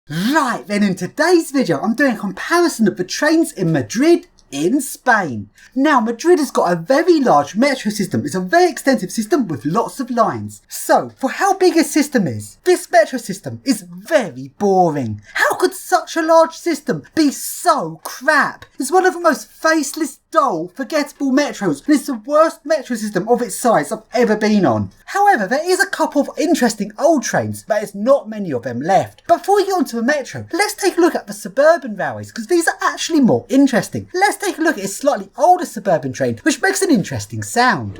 Right then, in today's video I'm doing a comparison of the trains in Madrid in Spain. Now Madrid has got a very large metro system. It's a very extensive system with lots of lines. So for how big a system is, this metro system is very boring. How could such a large system be so crap? It's one of the most faceless, dull, forgettable metros, and it's the worst metro system of its size I've ever been on. However, there is a couple of interesting old trains, but there's not many of them left. But before we get onto the metro, let's take a look at the suburban railways, because these are actually more interesting. Let's take a look at a slightly older suburban train, which makes an interesting sound.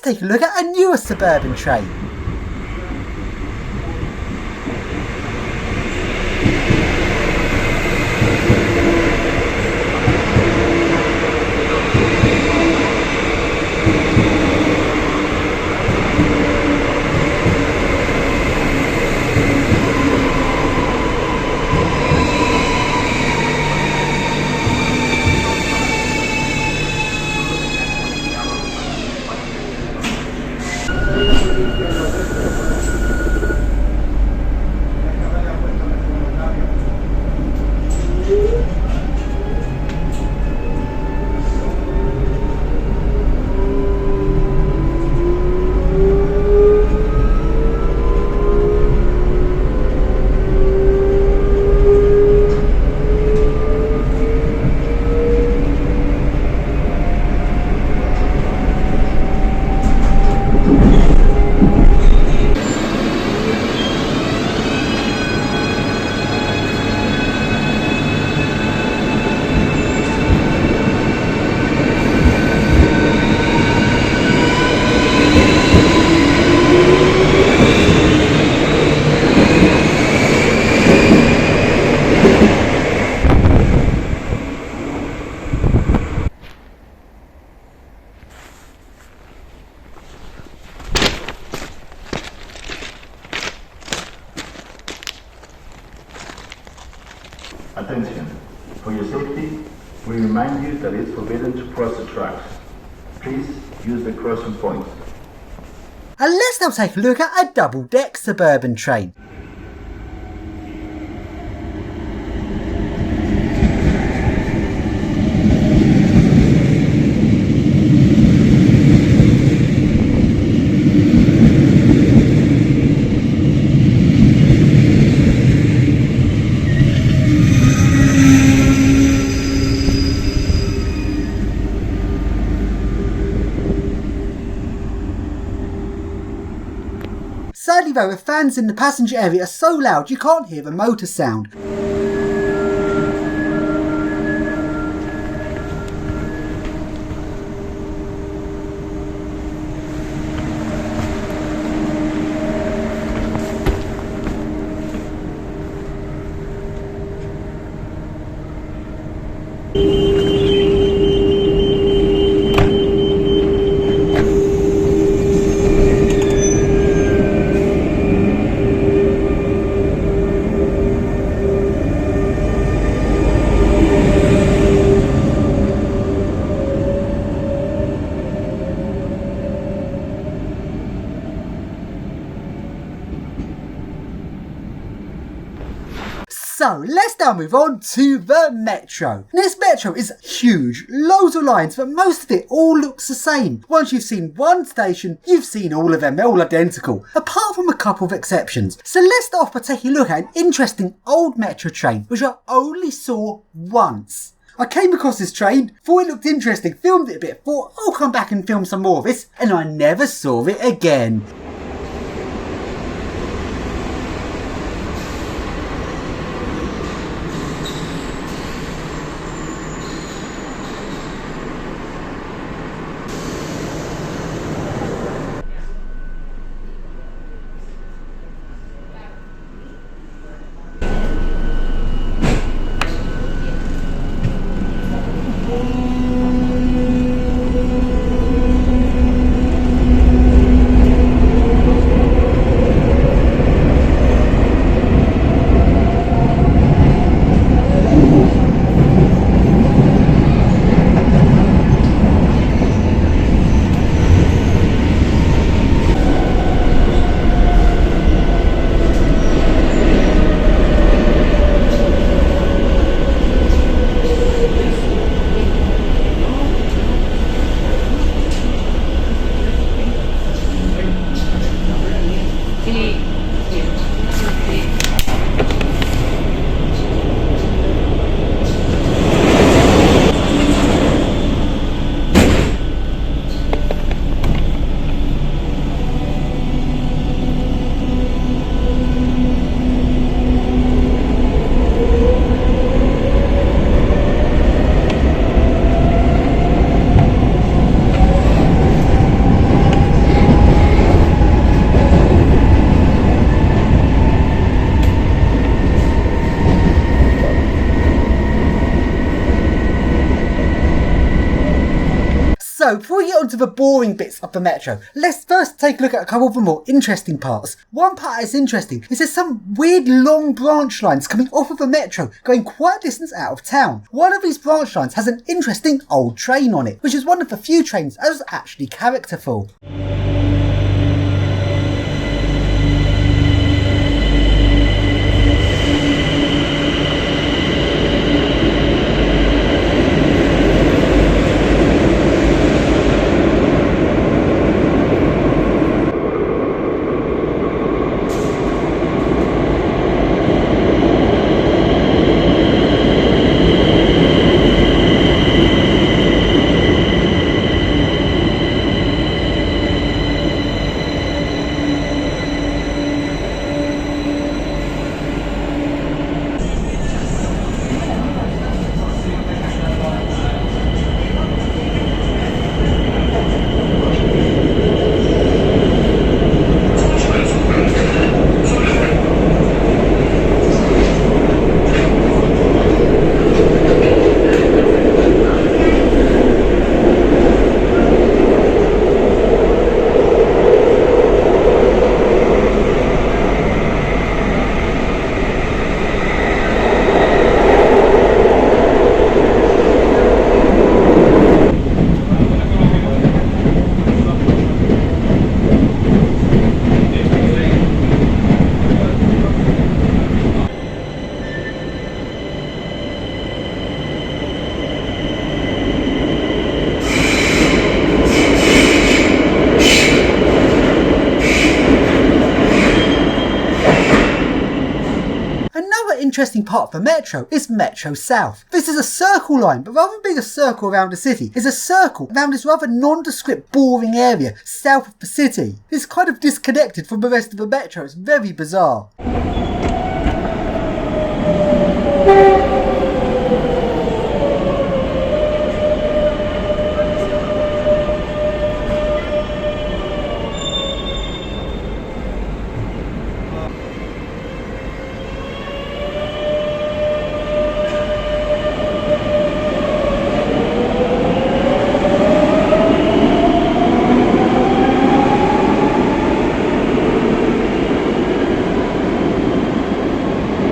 Take a look at a newer suburban train. Attention, for your safety, we remind you that it's forbidden to cross the tracks. Please use the crossing points. And let's now take a look at a double-deck suburban train. Sadly though, the fans in the passenger area are so loud you can't hear the motor sound. So let's now move on to the metro. This metro is huge, loads of lines, but most of it all looks the same. Once you've seen one station, you've seen all of them, they're all identical, apart from a couple of exceptions. So let's start off by taking a look at an interesting old metro train, which I only saw once. I came across this train, thought it looked interesting, filmed it a bit, thought I'll come back and film some more of this, and I never saw it again. So before we get on to the boring bits of the metro, let's first take a look at a couple of the more interesting parts. One part that's interesting is there's some weird long branch lines coming off of the metro going quite a distance out of town. One of these branch lines has an interesting old train on it, which is one of the few trains that was actually characterful. interesting part of the metro is Metro South. This is a circle line, but rather than being a circle around a city, it's a circle around this rather nondescript, boring area south of the city. It's kind of disconnected from the rest of the metro. It's very bizarre.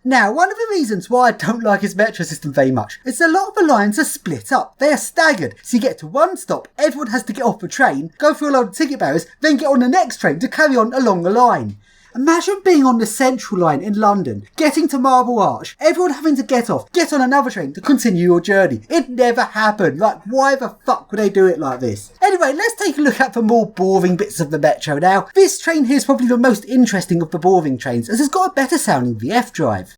Now, one of the reasons why I don't like his metro system very much is a lot of the lines are split up. They are staggered. So you get to one stop, everyone has to get off the train, go through a load of ticket barriers, then get on the next train to carry on along the line. Imagine being on the Central line in London, getting to Marble Arch, everyone having to get off, get on another train to continue your journey. It never happened. Like, why the fuck would they do it like this? Anyway, let's take a look at the more boring bits of the metro now. This train here is probably the most interesting of the boring trains, as it's got a better sounding VF drive.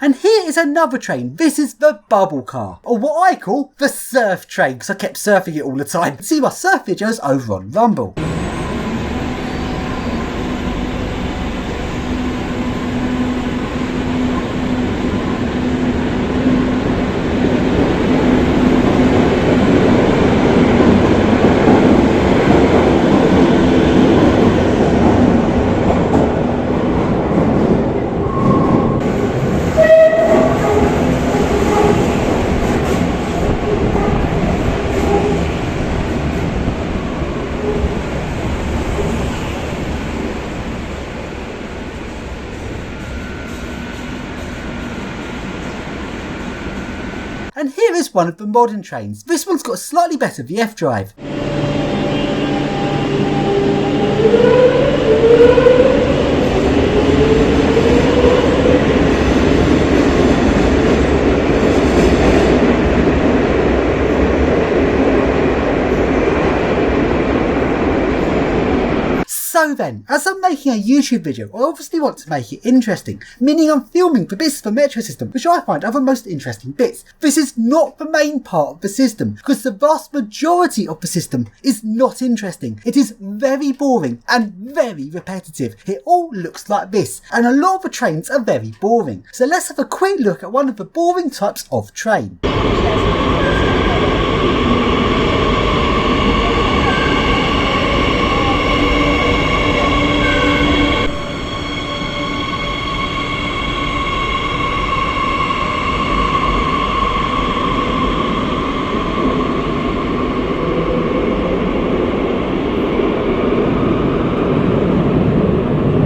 And here is another train. This is the bubble car, or what I call the surf train, because I kept surfing it all the time. See my surf videos over on Rumble. And here is one of the modern trains. This one's got a slightly better VF drive. So then, as I'm making a YouTube video, I obviously want to make it interesting, meaning I'm filming the bits of the metro system which I find are the most interesting bits. This is not the main part of the system, because the vast majority of the system is not interesting. It is very boring and very repetitive. It all looks like this, and a lot of the trains are very boring. So let's have a quick look at one of the boring types of train.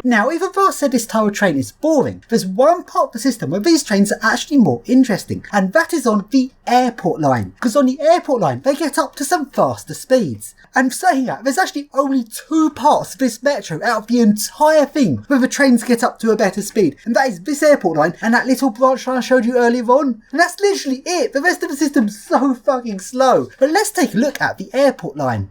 Now, even though I said this type of train is boring, there's one part of the system where these trains are actually more interesting, and that is on the airport line. Because on the airport line, they get up to some faster speeds. And saying that, there's actually only two parts of this metro out of the entire thing where the trains get up to a better speed. And that is this airport line and that little branch line I showed you earlier on. And that's literally it. The rest of the system's so fucking slow. But let's take a look at the airport line.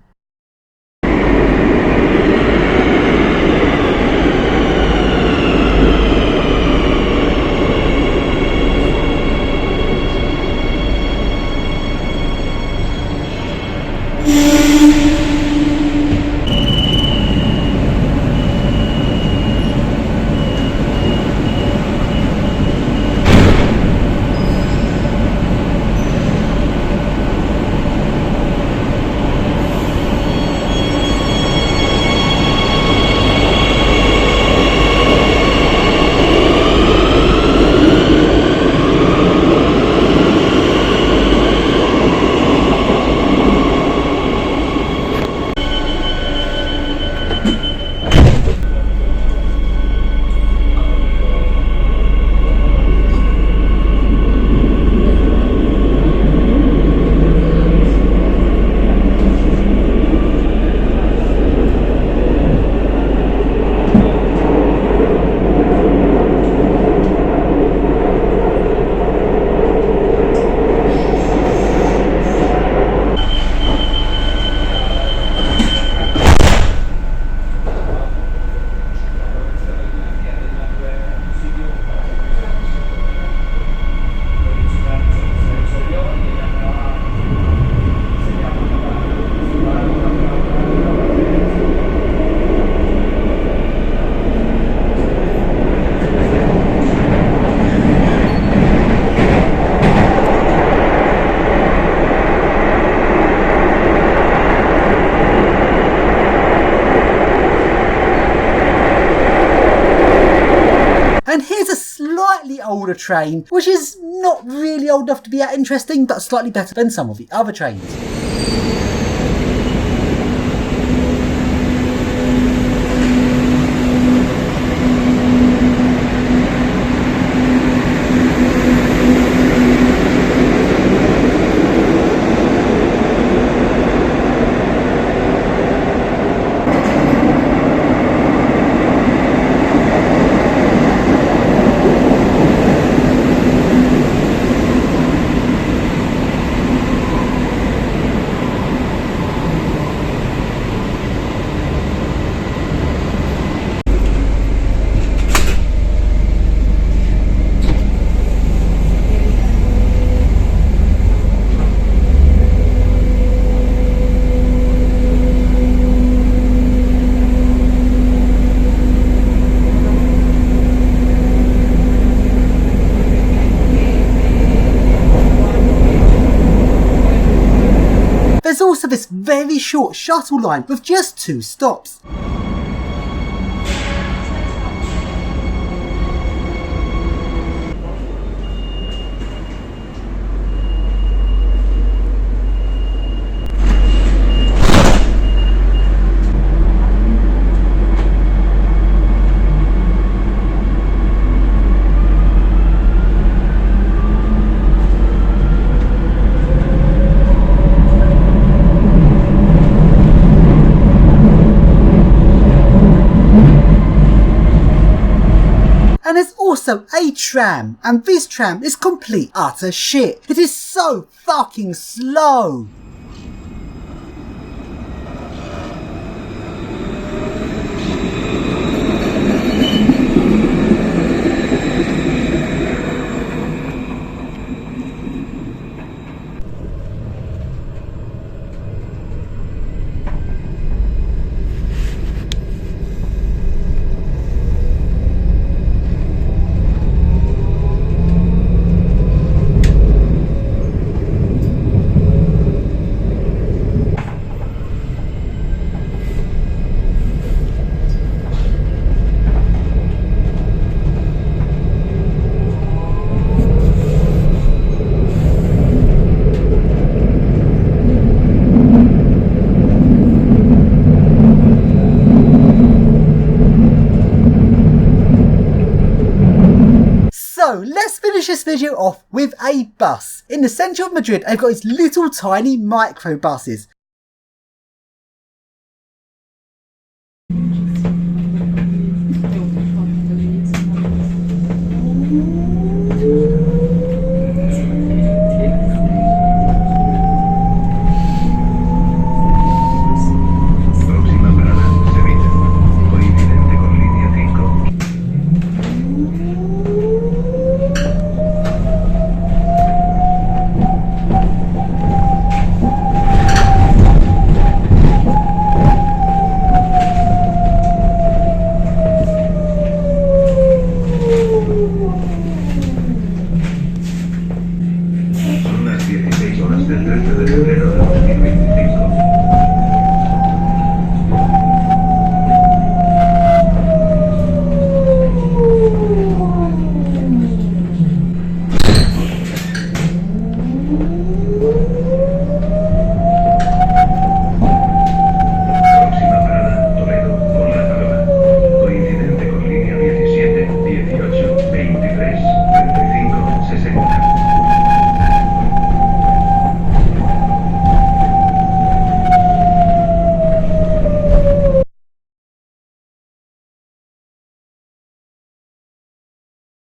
smaller train, which is not really old enough to be that interesting, but slightly better than some of the other trains. There's also this very short shuttle line with just 2 stops. And there's also a tram, and this tram is complete utter shit. It is so fucking slow. So let's finish this video off with a bus. In the centre of Madrid, they've got these little tiny micro buses.